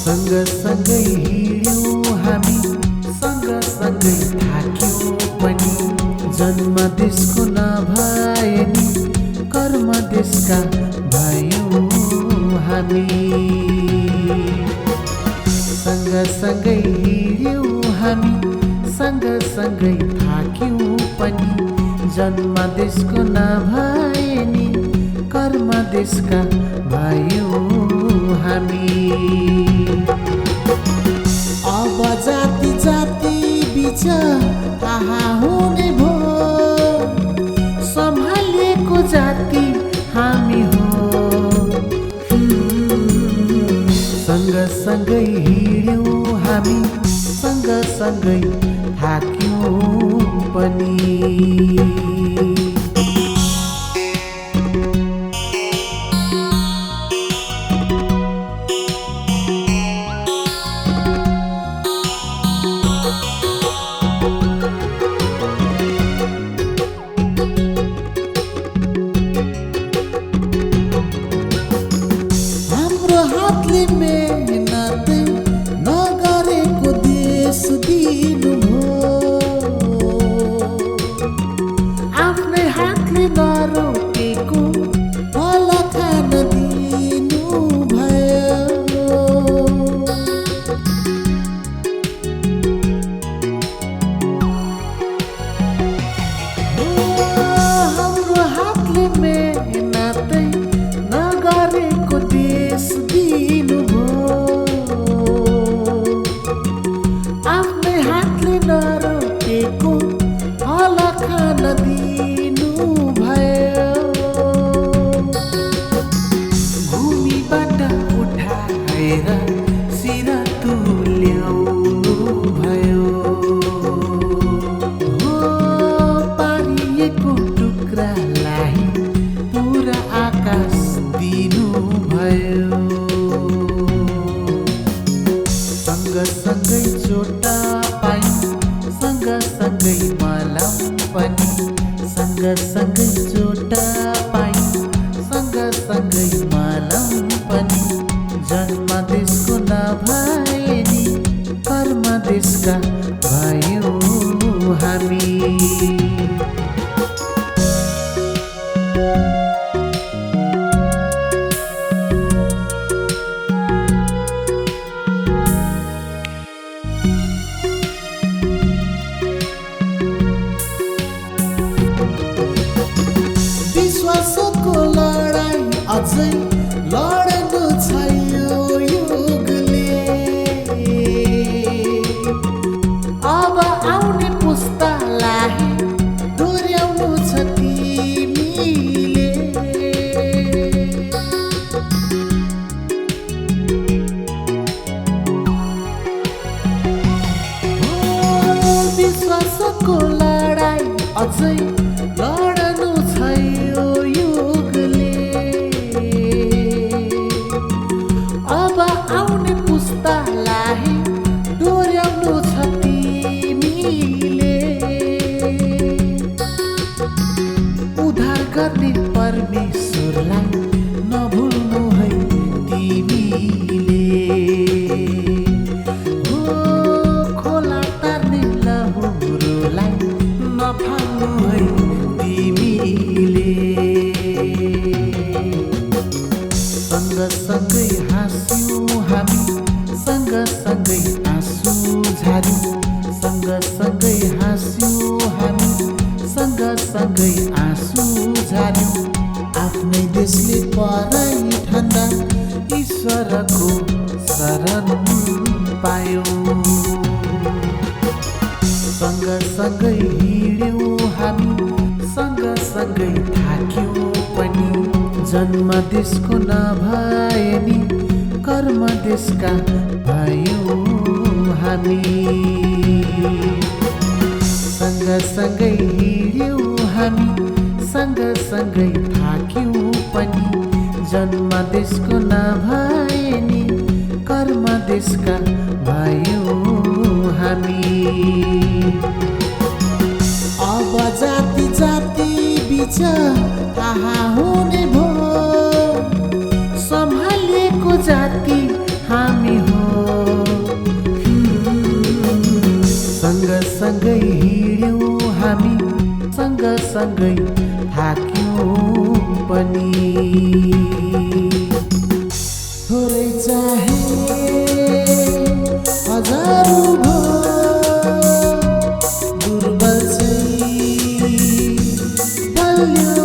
सँगसँगै हिँड्यौँ हामी, सँगसँगै थाक्यौँ पनि। जन्म देशको नभए नि कर्म देशका भयौँ हामी। सँगसँगै हिँड्यौँ हामी, सँगसँगै थाक्यौँ पनि। जन्म देशको नभए नि कर्म देशका भयौँ हामी। अब जाति जाति बीच थाहा हुने भो, सम्हालिएको जाति हामी हो। सँगसँगै हिँड्यौँ हामी, सँगसँगै थाक्यौँ पनि। हातले मेहनत नगरेको देश दिनुभयो, आफ्नै हातले नरोपेको फल खान दिनुभयो। हाम्रो हातले मेहनत नगरेको देश आफ्नै हातले नरोपेको फल खान दिनुभयो। भूमिबाट उठाएर शिर तुल्याउनुभयो, हो पारिएको टुक्रालाई पुरा आकाश दिनुभयो। सँगसँगै चोट पायौँ, सँगसँगै मलम पनि। सँगसँगै चोट पायौँ, सँगसँगै मलम पनि। जन्म देशको नभए नि कर्म देशका भयौँ हामी। विश्वासको लडाई अझै लड्नु छ यो युगले। अब आउने पुस्तालाई दोहोऱ्याउनु छ तिमीले। विश्वासको लडाई अझै लड्नु छ यो युगले। अब आउने पुस्तालाई दोहोऱ्याउनु छ तिमीले। उद्धार गर्ने परमेश्वरलाई नभुल्नु है तिमीले। हो खोला तार्ने लहुरोलाई नफाल्नु है तिमीले। सँगसँगै हाँस्यौँ हामी, सँगसँगै आँसु झार्यौँ। सँगसँगै हाँस्यौँ हामी, सँगसँगै आँसु झार्यौँ। आफ्नै देशले पराई ठान्दा ईश्वरको शरण पायौँ। सँगसँगै हिँड्यौँ हामी, सँगसँगै थाक्यौँ पनि। जन्म देशको नभए नि कर्म देशका भयौँ हामी। सँगसँगै हिँड्यौँ हामी, सँगसँगै थाक्यौँ पनि। जन्म देशको नभए नि कर्म देशका भयौँ हामी। अब जाति जाति बीच थाहा हुने भो, सम्हालिएको जाति हामी हो। पनि थोरै चाहे हजारौं भो दुर्बल चाहिँ बलियो